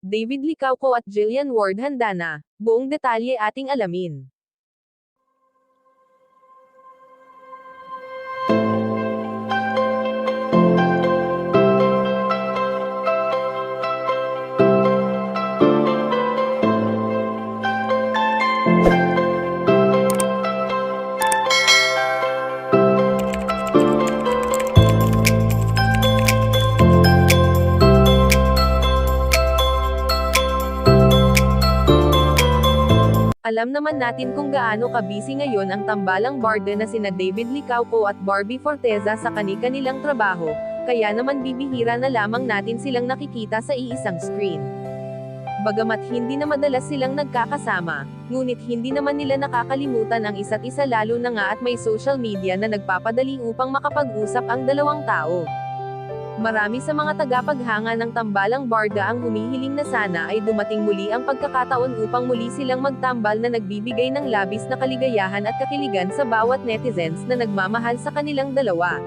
David Licauco at Jillian Ward handa na. Buong detalye ating alamin. Alam naman natin kung gaano kabisi ngayon ang tambalang barda na sina David Licauco at Barbie Forteza sa kani-kanilang trabaho, kaya naman bibihira na lamang natin silang nakikita sa iisang screen. Bagamat hindi na madalas silang nagkakasama, ngunit hindi naman nila nakakalimutan ang isa't isa lalo na nga at may social media na nagpapadali upang makapag-usap ang dalawang tao. Marami sa mga tagapaghanga ng tambalang barda ang humihiling na sana ay dumating muli ang pagkakataon upang muli silang magtambal na nagbibigay ng labis na kaligayahan at kakiligan sa bawat netizens na nagmamahal sa kanilang dalawa.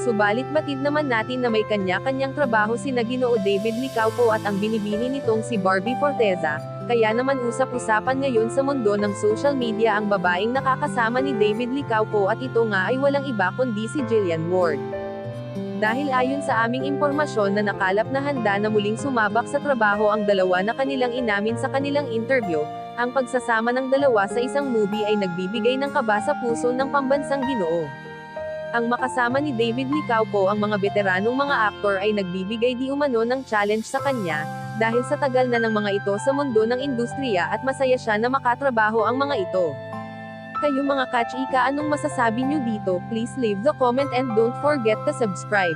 Subalit batid naman natin na may kanya-kanyang trabaho sina Ginoo David Licauco at ang binibini nitong si Barbie Forteza, kaya naman usap-usapan ngayon sa mundo ng social media ang babaeng nakakasama ni David Licauco at ito nga ay walang iba kundi si Jillian Ward. Dahil ayon sa aming impormasyon na nakalap na handa na muling sumabak sa trabaho ang dalawa na kanilang inamin sa kanilang interview, ang pagsasama ng dalawa sa isang movie ay nagbibigay ng kaba sa puso ng pambansang Ginoo. Ang makasama ni David Licauco ang mga veteranong mga aktor ay nagbibigay di umano ng challenge sa kanya, dahil sa tagal na ng mga ito sa mundo ng industriya at masaya siya na makatrabaho ang mga ito. Kayo mga kachika, anong masasabi nyo dito? Please leave the comment and don't forget to subscribe.